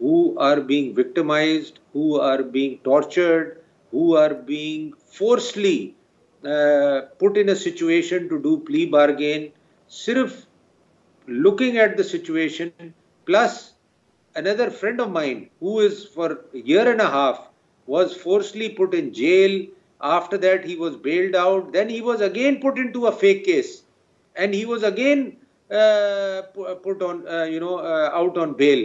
who are being victimized, who are being tortured, who are being forcefully put in a situation to do plea bargain. Sirf looking at the situation, plus another friend of mine who is for a year and a half was forcibly put in jail. After that he was bailed out, then he was again put into a fake case and he was again put on out on bail.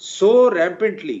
so rampantly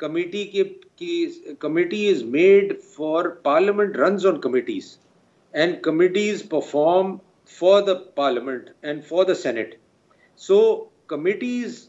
committee is made for parliament runs on committees and committees perform for the parliament and for the senate. So committees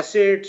assets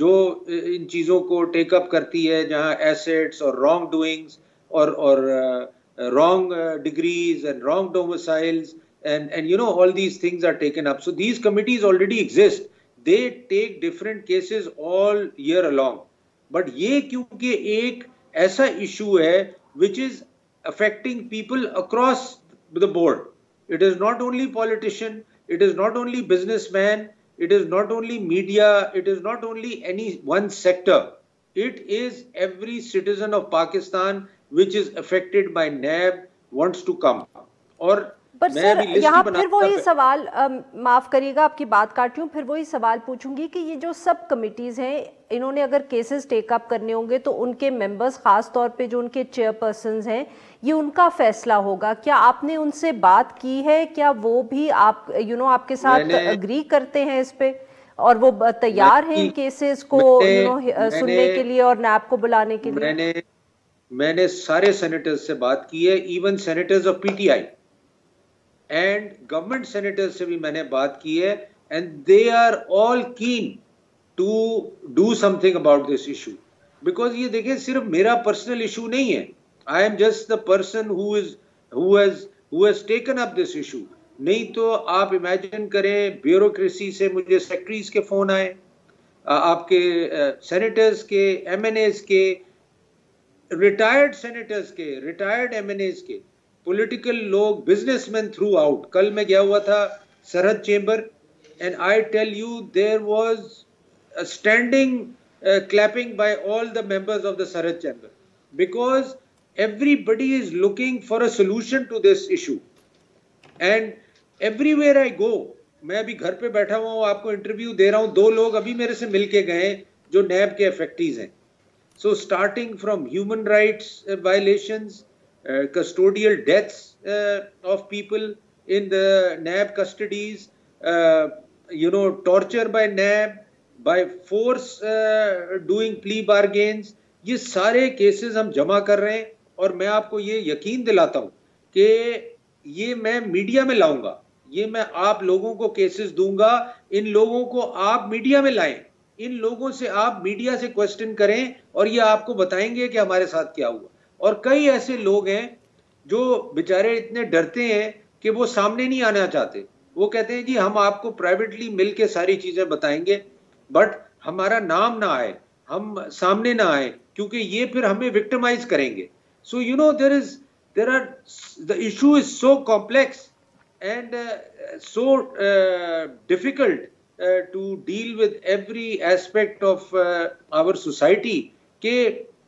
جو ان چیزوں کو ٹیک اپ کرتی ہے, جہاں assets اور wrong doings اور wrong degrees and wrong domiciles and all these things are taken up. So these committees already exist. They take different cases all year along. But یہ کیونکہ ایک ایسا issue ہے which is affecting people across the board. It is not only politician, it is not only businessman, it is not only media, it is not only any one sector. It is every citizen of Pakistan which is affected by NAB wants to come. اور پر سر یہاں پھر وہی سوال, معاف کریے گا آپ کی بات کاٹی ہوں, پھر وہی سوال پوچھوں گی کہ یہ جو سب کمیٹیز ہیں انہوں نے اگر کیسز ٹیک اپ کرنے ہوں گے تو ان کے ممبرز, خاص طور پہ جو ان کے چیئر پرسنز ہیں, یہ ان کا فیصلہ ہوگا. کیا آپ نے ان سے بات کی ہے؟ کیا وہ بھی آپ آپ کے ساتھ اگری کرتے ہیں اس پہ, اور وہ تیار ہیں کیسز کو سننے کے لیے اور نیب کو بلانے کے لیے؟ میں نے سارے سینیٹرز سے بات کی ہے, even senators of P T I and government senators سے بھی میں نے بات کی ہے, and they are all keen to do something about this issue. Because یہ دیکھیں صرف میرا پرسنل ایشو نہیں ہے, I am just the person who has taken up this issue. نہیں تو آپ امیجن کریں بیوروکریسی سے مجھے سیکٹریز کے فون آئے, آپ کے سینیٹرز کے, ایم این ایز کے, ریٹائرڈ سینیٹرز کے, ریٹائرڈ ایم این ایز کے, پولیٹیکل لوگ, بزنس مین تھرو آؤٹ. کل میں گیا ہوا تھا سرحد chamber, and I tell you there was standing clapping by all the members of the Sarhad Chamber, because everybody is looking for a solution to this issue. And everywhere I go, میں ابھی گھر پہ بیٹھا ہوا ہوں, آپ کو interview دے رہا ہوں, 2 لوگ ابھی میرے سے مل کے گئے جو نیب کے افیکٹیز ہیں. So starting from human rights violations, custodial deaths of people in the NAB custodies, torture by NAB, by force doing plea bargains, یہ سارے کیسز ہم جمع کر رہے ہیں. اور میں آپ کو یہ یقین دلاتا ہوں کہ یہ میں میڈیا میں لاؤں گا, یہ میں آپ لوگوں کو کیسز دوں گا, ان لوگوں کو آپ میڈیا میں لائیں, ان لوگوں سے آپ میڈیا سے کوسچن کریں اور یہ آپ کو بتائیں گے کہ ہمارے ساتھ کیا ہوا. اور کئی ایسے لوگ ہیں جو بیچارے اتنے ڈرتے ہیں کہ وہ سامنے نہیں آنا چاہتے. وہ کہتے ہیں جی ہم آپ کو پرائیویٹلی مل کے ساری چیزیں بتائیں گے, بٹ ہمارا نام نہ آئے, ہم سامنے نہ آئے, کیونکہ یہ پھر ہمیں وکٹمائز کریں گے. سو the issue is so complex and so difficult to deal with every aspect of our society کہ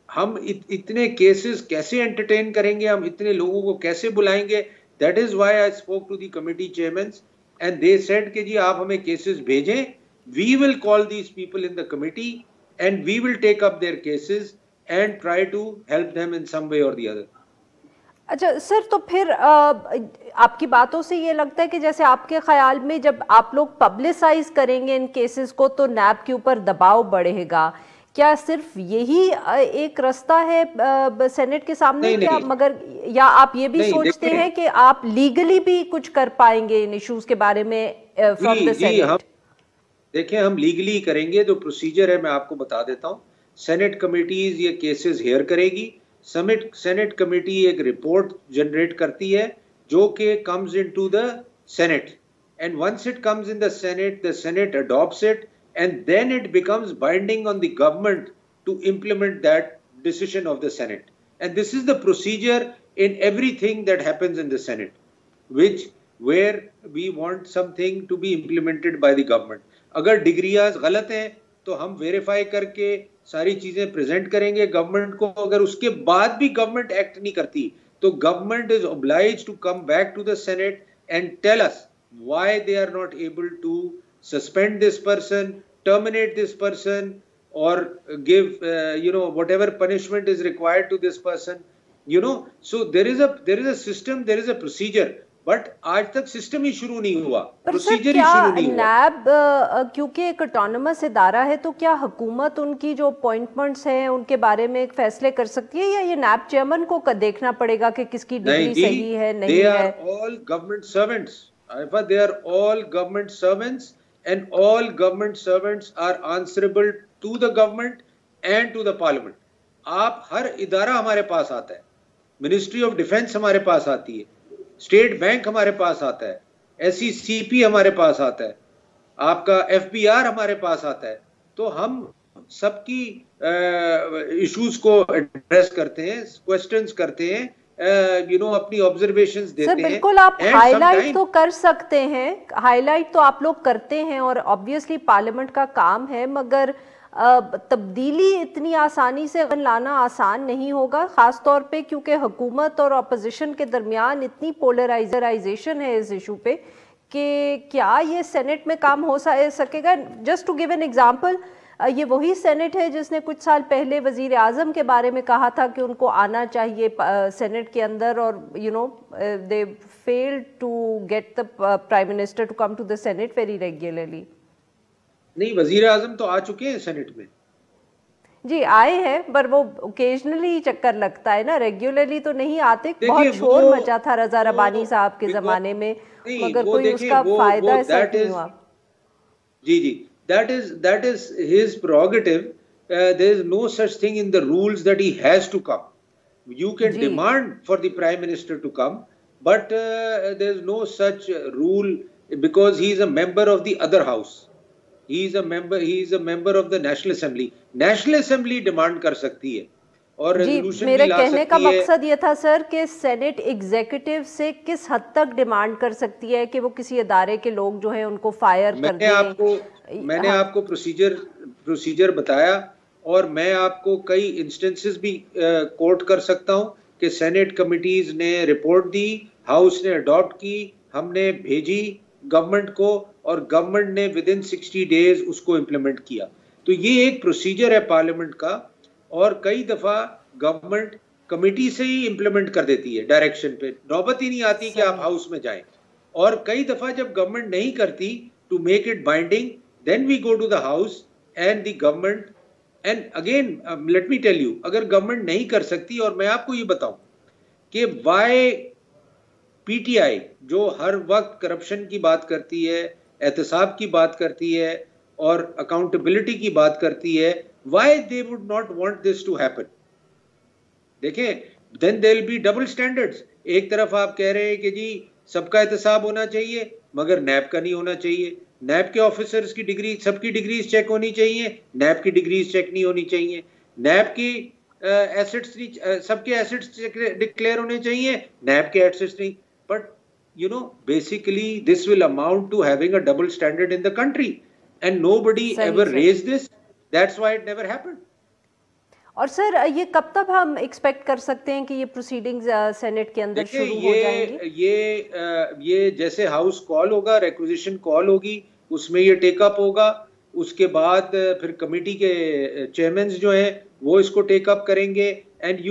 ہم اتنے کیسز کیسے انٹرٹین کریں گے, ہم اتنے لوگوں کو کیسے بلائیں گے. That is why I spoke to the committee chairmen and they said کہ جی آپ ہمیں کیسز بھیجیں, we will call these people in the committee and we will take up their cases and try to help them in some way or the other. اچھا سر, تو پھر آپ کی باتوں سے یہ لگتا ہے کہ جیسے آپ کے خیال میں جب آپ لوگ پبلسائز کریں گے ان کیسز کو تو نیب کے اوپر دباؤ بڑھے گا. کیا صرف یہی ایک رستہ ہے سینٹ کے سامنے کیا, مگر یا آپ یہ بھی سوچتے ہیں کہ آپ لیگلی بھی کچھ کر پائیں گے ان ایشوز کے بارے میں فرام دی سینٹ؟ دیکھیں ہم لیگلی کریں گے, جو پروسیجر ہے میں آپ کو بتا دیتا ہوں. سینٹ کمیٹیز یہ کیسز ہیئر کرے گی, سینٹ کمیٹی ایک رپورٹ جنریٹ کرتی ہے جو کہ comes into the Senate, and once it comes in the Senate adopts it, and then it becomes binding on the government to implement that decision of the Senate. And this is the procedure in everything that happens in the Senate, where we want something to be implemented by the government. اگر ڈگریاز غلط ہیں تو ہم verify کر کے ساری چیزیں present کریں گے گورنمنٹ کو. اگر اس کے بعد بھی گورنمنٹ ایکٹ نہیں کرتی تو government is obliged to come back to the Senate and tell us why they are not able to suspend this person, terminate this person, or give whatever punishment is required to this person. So there is a system, there is a procedure. But آج تک system ہی شروع نہیں ہوا, procedure ہی شروع نہیں ہوا. NAB کیونکہ ایک اٹانومس ادارہ ہے تو کیا حکومت ان کی جو اپوائنٹمنٹس ہیں ان کے بارے میں ایک فیصلے کر سکتی ہے, یا یہ نیب چیئرمین کو دیکھنا پڑے گا کہ کس کی ڈگری صحیح ہے نہیں ہے؟ They are all government servants. They are all government servants and all government servants are answerable to the government and to the parliament. آپ ہر ادارہ ہمارے پاس آتا ہے, منسٹری آف ڈیفینس ہمارے پاس آتی ہے, اسٹیٹ بینک ہمارے پاس آتا ہے, SECP ہمارے پاس آتا ہے, آپ کا FBR ہمارے پاس آتا ہے. تو ہم سب کی ایشوز کو ایڈریس کرتے ہیں, کوسچنز کرتے ہیں, اپنی آبزرویشنز دیتے ہیں. بالکل آپ ہائی لائٹ تو کر سکتے ہیں, ہائی لائٹ تو آپ لوگ کرتے ہیں اور آبویسلی پارلیمنٹ کا کام ہے, مگر تبدیلی اتنی آسانی سے لانا آسان نہیں ہوگا, خاص طور پہ کیونکہ حکومت اور اپوزیشن کے درمیان اتنی پولرائزیشن ہے اس ایشو پہ کہ کیا یہ سینٹ میں کام ہو سکے گا؟ Just to give an example, یہ وہی سینٹ ہے جس نے کچھ سال پہلے وزیر اعظم کے بارے میں کہا تھا کہ ان کو آنا چاہیے سینٹ کے اندر, اور they failed to get the prime minister to come to the senate very regularly. نہیں, وزیر اعظم تو آ چکے ہیں سینٹ میں. جی آئے ہیں, پر وہ اوکیجنلی چکر لگتا ہے نا, ریگولرلی تو نہیں آتے. بہت شور مچا تھا رضا ربانی صاحب کے زمانے میں, مگر کوئی اس کا فائدہ ایسا نہیں ہوا. جی جی, that is his prerogative. There is no such thing in the rules that he has to come. You can demand for the prime minister to come, but there is no such rule because he is a member of the other house. He is a member of the National Assembly. National Assembly demand کر سکتی ہے اور resolution بھی لا سکتی ہے. میرے کہنے کا مقصد یہ تھا سر کہ سینٹ ایگزیکٹو سے کس حد تک ڈیمانڈ کر سکتی ہے کہ وہ کسی ادارے کے لوگ جو ہیں ان کو فائر کر دیں. میں نے آپ کو پروسیجر بتایا, اور میں آپ کو کئی انسٹنسز بھی کوٹ کر سکتا ہوں کہ سینٹ کمیٹیز نے رپورٹ دی, ہاؤس نے اڈاپٹ کی, ہم نے بھیجی گورنمنٹ کو, اور گورنمنٹ نے ودن 60 days اس کو امپلیمنٹ کیا. تو یہ ایک پروسیجر ہے پارلیمنٹ کا, اور کئی دفعہ گورنمنٹ کمیٹی سے ہی امپلیمنٹ کر دیتی ہے ڈائریکشن پہ, نوبت ہی نہیں آتی کہ آپ ہاؤس میں جائیں. اور کئی دفعہ جب گورنمنٹ نہیں کرتی to make it binding, then we go to the house and the government. And again let me tell you, اگر گورنمنٹ نہیں کر سکتی, اور میں آپ کو یہ بتاؤں کہ وائی PTI جو ہر وقت کرپشن کی بات کرتی ہے, احتساب کی بات کرتی ہے, اور اکاؤنٹیبلٹی کی بات کرتی ہے, why they would not want this to happen. دیکھیں, then there will be double standards. ایک طرف آپ کہہ رہے ہیں کہ جی سب کا احتساب ہونا چاہیے, مگر نیب کا نہیں ہونا چاہیے. نیب کے آفیسرز کی ڈگری, سب کی ڈگریز چیک ہونی چاہیے, نیب کی ڈگریز چیک نہیں ہونی چاہیے. نیب کی ایسٹس, سب کے ایسٹس ڈکلیئر ہونے چاہیے, نیب کے ایسٹس نہیں. But basically this will amount to having a double standard in the country, and nobody ever raised this. That's why it never happened. اور سر یہ کب تک ہم ایکسپیکٹ کر سکتے ہیں کہ یہ پروسیڈنگز سینٹ کے اندر شروع ہو جائیں گی؟ یہ جیسے ہاؤس کال ہوگا, ریکوزیشن کال ہوگی, اس میں یہ ٹیک اپ ہوگا. اس کے بعد پھر کمیٹی کے چیئرمینز جو ہیں وہ اس کو ٹیک اپ کریں گے. اینڈ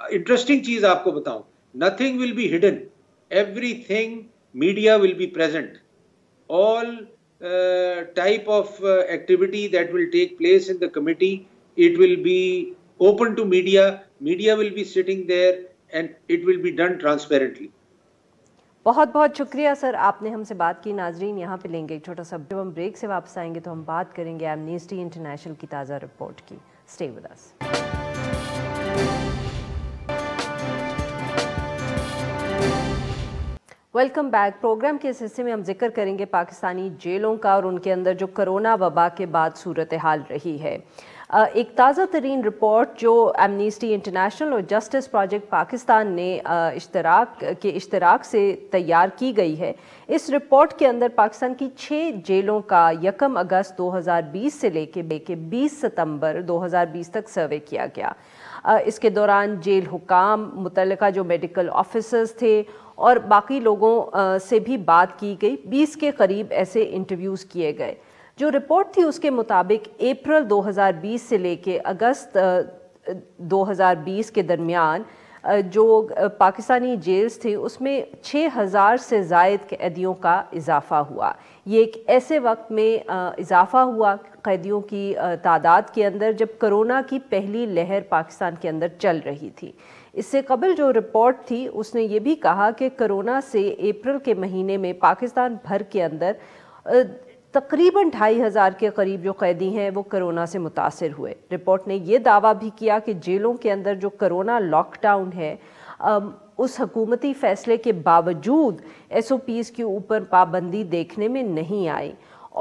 انٹرسٹنگ چیز آپ کو بتاؤں, nothing will be hidden. Everything media will be present. All type of activity that will take place in the committee, it will be open to media. Media will be sitting there and it will be done transparently. بہت بہت شکریہ سر, آپ نے ہم سے بات کی. ناظرین یہاں پہ لیں گے ایک چھوٹا سا, جب ہم بریک سے واپس آئیں گے تو ہم بات کریں گے ایمنیسٹی انٹرنیشنل کی تازہ رپورٹ کی. Stay with us. Welcome back. Program کے اس حصے میں ہم ذکر کریں گے پاکستانی جیلوں کا اور ان کے اندر جو کرونا وبا کے بعد صورتحال رہی ہے. ایک تازہ ترین رپورٹ جو ایمنیسٹی انٹرنیشنل اور جسٹس پروجیکٹ پاکستان نے اشتراک سے تیار کی گئی ہے. اس رپورٹ کے اندر پاکستان کی 6 جیلوں کا 1 اگست 2020 سے لے کے 20 ستمبر 2020 تک سروے کیا گیا. اس کے دوران جیل حکام, متعلقہ جو میڈیکل آفیسرز تھے اور باقی لوگوں سے بھی بات کی گئی. 20 کے قریب ایسے انٹرویوز کیے گئے. جو رپورٹ تھی اس کے مطابق اپریل 2020 سے لے کے اگست 2020 کے درمیان جو پاکستانی جیلز تھے اس میں 6000 سے زائد قیدیوں کا اضافہ ہوا. یہ ایک ایسے وقت میں اضافہ ہوا قیدیوں کی تعداد کے اندر جب کرونا کی پہلی لہر پاکستان کے اندر چل رہی تھی. اس سے قبل جو رپورٹ تھی اس نے یہ بھی کہا کہ کرونا سے اپریل کے مہینے میں پاکستان بھر کے اندر تقریباً 2500 کے قریب جو قیدی ہیں وہ کرونا سے متاثر ہوئے۔ رپورٹ نے یہ دعویٰ بھی کیا کہ جیلوں کے اندر جو کرونا لاک ڈاؤن ہے اس حکومتی فیصلے کے باوجود ایس او پیز کے اوپر پابندی دیکھنے میں نہیں آئی،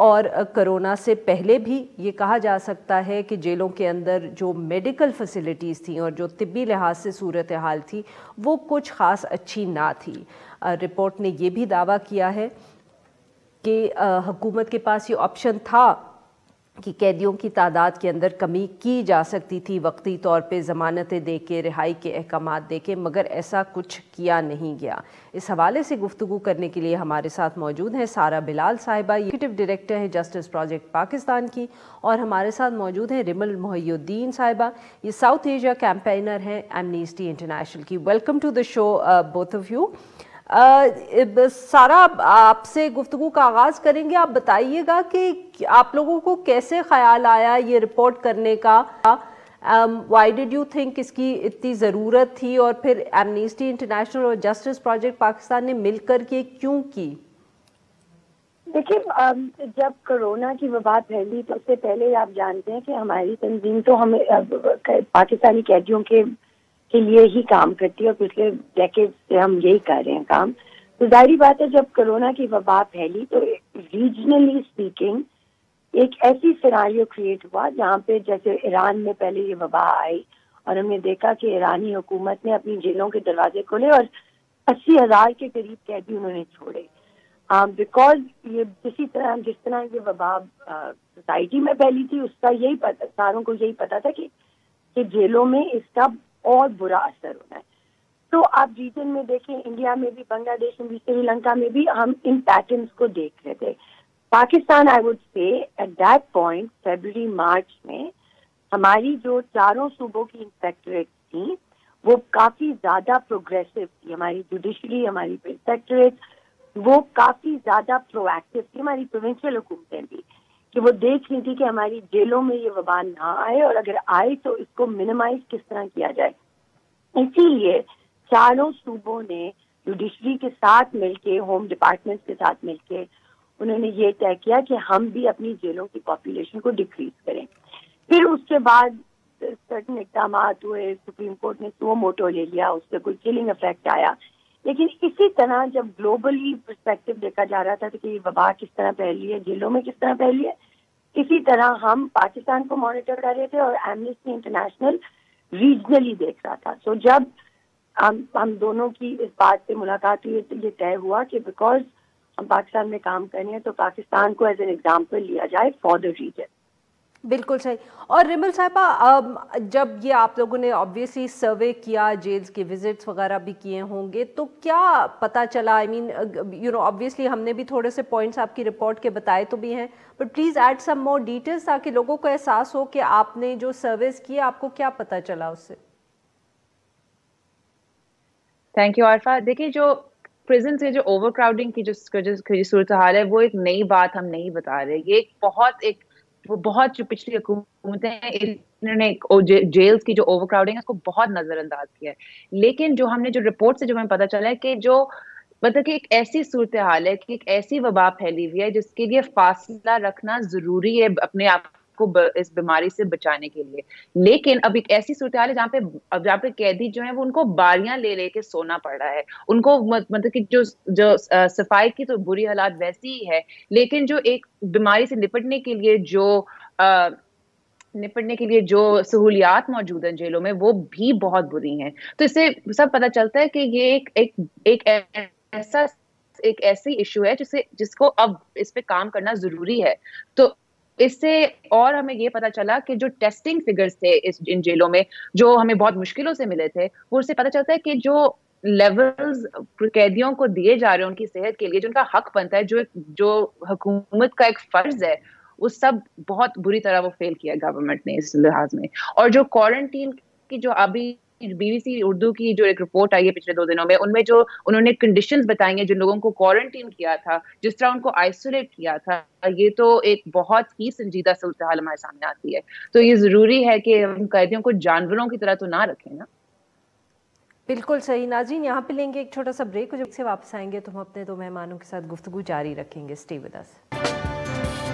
اور کرونا سے پہلے بھی یہ کہا جا سکتا ہے کہ جیلوں کے اندر جو میڈیکل فیسلٹیز تھیں اور جو طبی لحاظ سے صورتحال تھی وہ کچھ خاص اچھی نہ تھی۔ رپورٹ نے یہ بھی دعویٰ کیا ہے کہ حکومت کے پاس یہ آپشن تھا کہ قیدیوں کی تعداد کے اندر کمی کی جا سکتی تھی، وقتی طور پہ ضمانتیں دے کے، رہائی کے احکامات دے کے، مگر ایسا کچھ کیا نہیں گیا۔ اس حوالے سے گفتگو کرنے کے لیے ہمارے ساتھ موجود ہیں سارہ بلال صاحبہ، ایگزیکٹو ڈائریکٹر ہیں جسٹس پروجیکٹ پاکستان کی، اور ہمارے ساتھ موجود ہیں رمل محی الدین صاحبہ، یہ ساؤتھ ایشیا کیمپینر ہیں ایمنسٹی انٹرنیشنل کی۔ Welcome to the show both of you. Sara, آپ سے گفتگو کا آغاز کریں گے۔ آپ بتائیے گا کہ آپ لوگوں کو کیسے خیال آیا یہ رپورٹ کرنے کا؟ وائی ڈڈ یو تھنک اس کی اتنی ضرورت تھی، اور پھر ایمنسٹی انٹرنیشنل اور جسٹس پروجیکٹ پاکستان نے مل کر کے کیوں کی؟ دیکھیں، جب کرونا کی وبا پھیلی تو اس سے پہلے آپ جانتے ہیں کہ ہماری تنظیم تو ہمیں پاکستانی قیدیوں کے لیے ہی کام کرتی ہے، اور پچھلے ڈیکیڈ سے ہم یہی کر رہے ہیں کام۔ تو ظاہری بات ہے جب کرونا کی وبا پھیلی تو ریجنلی اسپیکنگ ایک ایسی سیناریو کریٹ ہوا جہاں پہ جیسے ایران میں پہلے یہ وبا آئی اور ہم نے دیکھا کہ ایرانی حکومت نے اپنی جیلوں کے دروازے کھولے اور 80,000 کے قریب قیدی انہوں نے چھوڑے، بیکاز یہ جس طرح یہ وبا سوسائٹی میں پھیلی تھی اس کا یہی پتہ، ساروں کو یہی پتا تھا کہ جیلوں میں اس کا اور برا اثر ہونا ہے۔ تو آپ ریجن میں دیکھیں، انڈیا میں بھی، بنگلہ دیش میں بھی، سری لنکا میں بھی ہم ان پیٹرنس کو دیکھ رہے تھے۔ Pakistan I would say at that point February March میں ہماری جو چاروں صوبوں کی انسپیکٹریٹ تھیں وہ کافی زیادہ پروگریسو تھی، ہماری جوڈیشری، ہماری انسپیکٹریٹ وہ کافی زیادہ پرو ایکٹیو تھی، ہماری پروونشل حکومتیں بھی، کہ وہ دیکھ رہی تھی کہ ہماری جیلوں میں یہ وبا نہ آئے، اور اگر آئے تو اس کو منیمائز کس طرح کیا جائے۔ اسی لیے چاروں صوبوں نے جوڈیشری کے ساتھ مل کے، ہوم ڈپارٹمنٹ کے ساتھ مل کے انہوں نے یہ طے کیا کہ ہم بھی اپنی جیلوں کی پاپولیشن کو ڈکریز کریں۔ پھر اس کے بعد سرٹن اقدامات ہوئے، سپریم کورٹ نے سو موٹو لے لیا، اس سے کوئی چلنگ افیکٹ آیا، لیکن اسی طرح جب گلوبلی پرسپیکٹو دیکھا جا رہا تھا کہ یہ وبا کس طرح پھیلی ہے، جیلوں میں کس طرح پھیلی ہے، اسی طرح ہم پاکستان کو مانیٹر کر رہے تھے اور ایمنسٹی انٹرنیشنل ریجنلی دیکھ رہا تھا۔ سو جب ہم دونوں کی اس بات پہ ملاقات ہوئی تو یہ طے ہوا کہ بیکاز ہم پاکستان میں کام کرنے ہیں تو پاکستان کو ایز این ایگزامپل لیا جائے فار دا ریجن۔ بالکل صحیح۔ اور رمل صاحبہ، جب یہ آپ لوگوں نے آبویسلی سروے کیا، جیلز کے وزٹس وغیرہ بھی کیے ہوں گے، تو کیا پتہ چلا؟ آئی مین آبویسلی ہم نے بھی تھوڑے سے پوائنٹس آپ کی رپورٹ کے بتائے تو بھی ہیں، but please add some more details تاکہ لوگوں کو احساس ہو کہ آپ نے جو سرویز کیے آپ کو کیا پتہ چلا اس سے۔ Thank you Arifa. دیکھیے، جو پریزن سے جو اوور کراؤڈنگ کی جو صورتحال ہے وہ ایک نئی بات ہم نہیں بتا رہے، یہ بہت جو پچھلی حکومتیں ہیں انہوں نے جیلز کی جو اوور کراؤڈنگ ہے اس کو بہت نظر انداز کیا ہے، لیکن جو ہم نے جو رپورٹ سے جو ہمیں پتہ چلا ہے کہ جو مطلب کہ ایک ایسی صورتحال ہے کہ ایک ایسی وبا پھیلی ہوئی ہے جس کے لیے فاصلہ رکھنا ضروری ہے اپنے آپ کو اس بیماری سے بچانے کے لیے، لیکن اب ایک ایسی صورتحال ہے جہاں پہ قیدی جو ہیں وہ ان کو باریاں لے کے سونا پڑ رہا ہے، ان کو مطلب کہ جو صفائی کی تو بری حالات ویسی ہی ہے، لیکن جو ایک بیماری سے نپٹنے کے لیے جو سہولیات موجود ہیں جیلوں میں وہ بھی بہت بری ہیں۔ تو اس سے سب پتہ چلتا ہے کہ یہ ایک ایسی ایشو ہے جس کو اب اس پہ کام کرنا ضروری ہے۔ تو اس سے اور ہمیں یہ پتا چلا کہ جو ٹیسٹنگ فگرز تھے ان جیلوں میں جو ہمیں بہت مشکلوں سے ملے تھے، وہ اس سے پتا چلتا ہے کہ جو لیولز قیدیوں کو دیے جا رہے ہیں ان کی صحت کے لیے، جو ان کا حق بنتا ہے، جو حکومت کا ایک فرض ہے، وہ سب بہت بری طرح وہ فیل کیا گورنمنٹ نے اس لحاظ میں۔ اور جو کوارنٹین کی جو ابھی بی بی سی اردو کی جو ایک رپورٹ آئی ہے پچھلے 2 دنوں میں، ان میں جو انہوں نے کنڈیشنز بتائی ہیں جن لوگوں کو کوارنٹین کیا تھا، جس طرح ان کو آئسولیٹ کیا تھا، یہ تو ایک بہت ہی سنجیدہ صورتحال ہمارے سامنے آتی ہے۔ تو یہ ضروری ہے کہ ہم قیدیوں کو جانوروں کی طرح تو نہ رکھیں نا۔ بالکل صحیح۔ ناظرین، یہاں پہ لیں گے ایک چھوٹا سا بریک، جب سے واپس آئیں گے تو ہم اپنے 2 مہمانوں کے ساتھ گفتگو جاری رکھیں گے۔ Stay with us.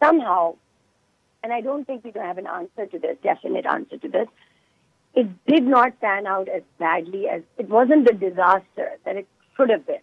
somehow, and I don't think we don't have an answer to this, definite answer to this, it did not pan out as badly as, it wasn't the disaster that it should have been.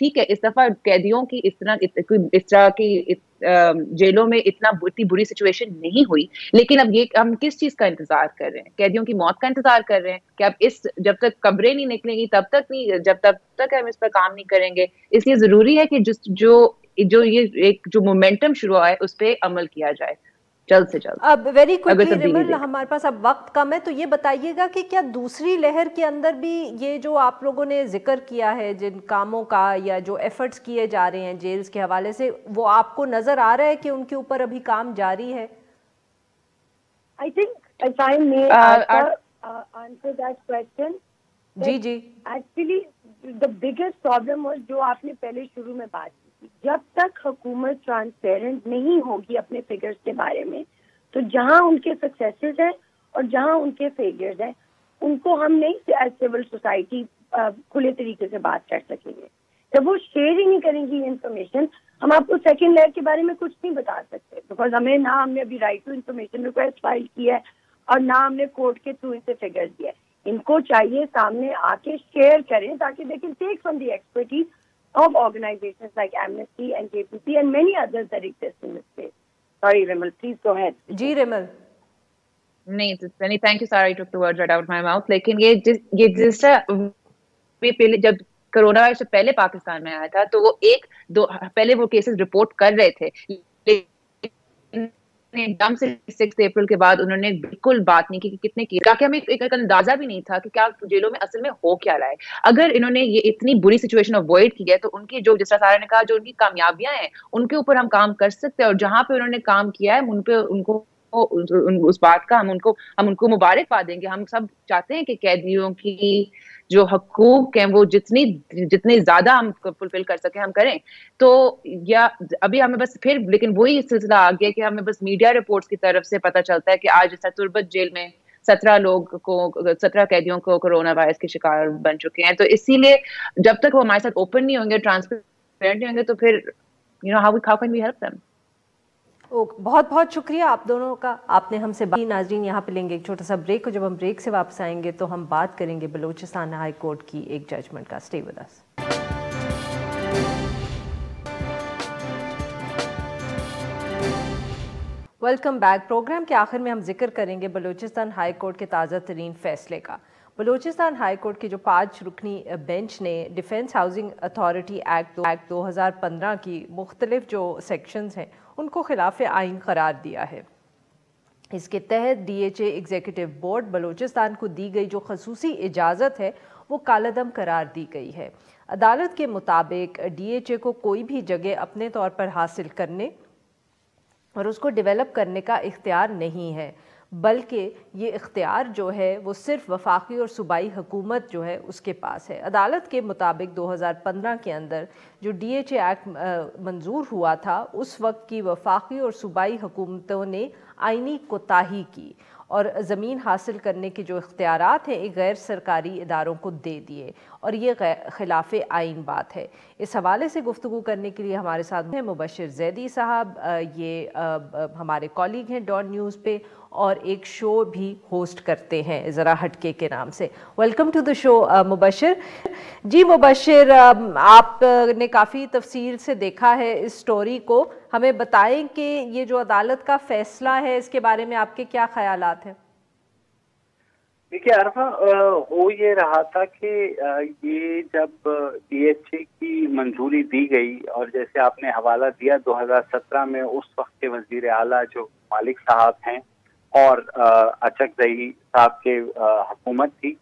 ٹھیک ہے اس دفعہ قیدیوں کی اس طرح کی جیلوں میں اتنی بری سچویشن نہیں ہوئی, لیکن اب یہ ہم کس چیز کا انتظار کر رہے ہیں؟ قیدیوں کی موت کا انتظار کر رہے ہیں کہ اب جب تک قبریں نہیں نکلیں گی تب تک ہم اس پر کام نہیں کریں گے. اس لیے ضروری ہے کہ جو یہ مومنٹم شروع ہوا ہے اس پہ عمل کیا جائے جلد سے جلد. اب ویری کوئکلی ریمل, ہمارے پاس اب وقت کم ہے, تو یہ بتائیے گا کہ کیا دوسری لہر کے اندر بھی یہ جو آپ لوگوں نے ذکر کیا ہے جن کاموں کا یا جو ایفرٹس کیے جا رہے ہیں جیلز کے حوالے سے, وہ آپ کو نظر آ رہا ہے کہ ان کے اوپر ابھی کام جاری ہے؟ I think if I may answer that question. G Actually the biggest problem was جو آپ نے پہلے شروع میں بات کی, جب تک حکومت ٹرانسپیرنٹ نہیں ہوگی اپنے فگرز کے بارے میں, تو جہاں ان کے سکسیسز ہیں اور جہاں ان کے فیلئرز ہیں, ان کو ہم نہیں ایز سول سوسائٹی کھلے طریقے سے بات کر سکیں گے. جب وہ شیئر ہی نہیں کریں گی انفارمیشن, ہم آپ کو سیکنڈ لیئر کے بارے میں کچھ نہیں بتا سکتے, بیکاز ہم نے ابھی right to information request file کی ہے اور نہ ہم نے کورٹ کے تھرو ان سے فگرز دیا ہے. ان کو چاہیے سامنے آ کے شیئر کریں تاکہ they can take from the expertise of organizations like Amnesty and JPC and many others that exist in this space. Sorry, Rimal, please go ahead. جی Rimal. نہیں, thank you, sorry, I took the words right out of my mouth. لیکن یہ جس طرح جب corona virus سے پہلے پاکستان میں آیا تھا تو وہ پہلے وہ کیسز رپورٹ کر رہے تھے, دم سے 6 اپریل کے بعد انہوں نے بالکل بات نہیں کی کہ کتنے کی, تاکہ ہمیں ایک اندازہ بھی نہیں تھا کہ کیا جیلوں میں اصل میں ہو کیا رہا ہے. اگر انہوں نے یہ اتنی بری سچویشن اوائڈ کی ہے تو ان کی جو جس طرح سارا نے کہا جو ان کی کامیابیاں ہیں ان کے اوپر ہم کام کر سکتے ہیں, اور جہاں پہ انہوں نے کام کیا ہے ان کو اس بات کا ہم ان کو مبارکباد دیں گے. ہم سب چاہتے ہیں کہ قیدیوں کی جو حقوق ہیں وہ جتنے زیادہ ہم فلفل کر سکیں ہم کریں. تو یا ابھی ہمیں بس پھر لیکن وہی سلسلہ آ گیا کہ ہمیں بس میڈیا رپورٹس کی طرف سے پتہ چلتا ہے کہ آج تربت جیل میں 17 قیدیوں کو کورونا وائرس کے شکار بن چکے ہیں. تو اسی لیے جب تک وہ ہمارے ساتھ اوپن نہیں ہوں گے, ٹرانسپیرنٹ نہیں ہوں گے, تو پھر how can we help them? بہت بہت شکریہ آپ دونوں کا, آپ نے ہم سے بات. ناظرین یہاں پہ لیں گے ایک چھوٹا سا بریک, اور جب ہم بریک سے واپس آئیں گے تو ہم بات کریں گے بلوچستان ہائی کورٹ کی ایک ججمنٹ کا. Stay with us. Welcome back. Program کے آخر میں ہم ذکر کریں گے بلوچستان ہائی کورٹ کے تازہ ترین فیصلے کا. بلوچستان ہائی کورٹ کے جو 5 رکنی بینچ نے ڈیفنس ہاؤسنگ اتھارٹی ایکٹ 2015 کی مختلف جو سیکشنز ہیں ان کو خلاف آئین قرار دیا ہے. اس کے تحت D H A executive board Balochistan کو دی گئی جو خصوصی اجازت ہے وہ کالعدم قرار دی گئی ہے. عدالت کے مطابق ڈی ایچ اے کو کوئی بھی جگہ اپنے طور پر حاصل کرنے اور اس کو ڈیولپ کرنے کا اختیار نہیں ہے, بلکہ یہ اختیار جو ہے وہ صرف وفاقی اور صوبائی حکومت جو ہے اس کے پاس ہے. عدالت کے مطابق 2015 کے اندر جو ڈی ایچ اے ایکٹ منظور ہوا تھا اس وقت کی وفاقی اور صوبائی حکومتوں نے آئینی کوتاہی کی اور زمین حاصل کرنے کے جو اختیارات ہیں ایک غیر سرکاری اداروں کو دے دیے, اور یہ خلاف آئین بات ہے. اس حوالے سے گفتگو کرنے کے لیے ہمارے ساتھ ہیں مبشر زیدی صاحب, یہ ہمارے کولیگ ہیں ڈان نیوز پہ اور ایک شو بھی ہوسٹ کرتے ہیں ذرا ہٹکے کے نام سے. ویلکم ٹو دا شو مبشر. جی مبشر, آپ نے کافی تفصیل سے دیکھا ہے اس سٹوری کو, ہمیں بتائیں کہ یہ جو عدالت کا فیصلہ ہے اس کے بارے میں آپ کے کیا خیالات ہیں؟ دیکھیے عرفہ, وہ یہ رہا تھا کہ یہ جب ڈی ایچ اے کی منظوری دی گئی اور جیسے آپ نے حوالہ دیا 2017 میں اس وقت کے وزیر اعلیٰ جو مالک صاحب ہیں اور اچک زئی صاحب کے حکومت تھی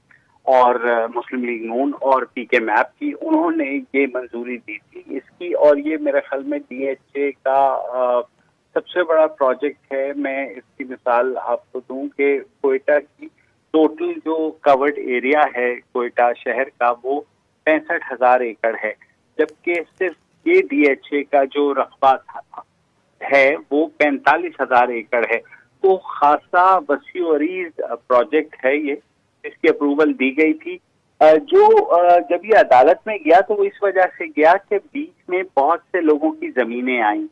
اور مسلم لیگ نون اور پی کے میپ کی, انہوں نے یہ منظوری دی تھی اس کی. اور یہ میرے خیال میں ڈی ایچ اے کا سب سے بڑا پروجیکٹ ہے. میں اس کی مثال آپ کو دوں کہ کوئٹہ کی ٹوٹل جو کورڈ ایریا ہے کوئٹہ شہر کا وہ 65,000 ایکڑ ہے, جبکہ صرف یہ ڈی ایچ اے کا جو رقبہ ہے وہ 45,000 ایکڑ ہے. تو خاصا وسیع و عریض پروجیکٹ ہے یہ, اس کی اپروول دی گئی تھی. جو جب یہ عدالت میں گیا تو وہ اس وجہ سے گیا کہ بیچ میں بہت سے لوگوں کی زمینیں آئیں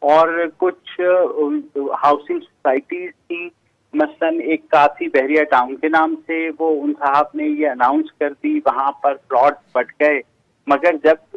اور کچھ ہاؤسنگ سوسائٹیز تھیں, مثلاً ایک کافی بحریہ ٹاؤن کے نام سے, وہ ان صاحب نے یہ اناؤنس کر دی, وہاں پر پلاٹس بٹ گئے. مگر جب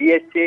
DHA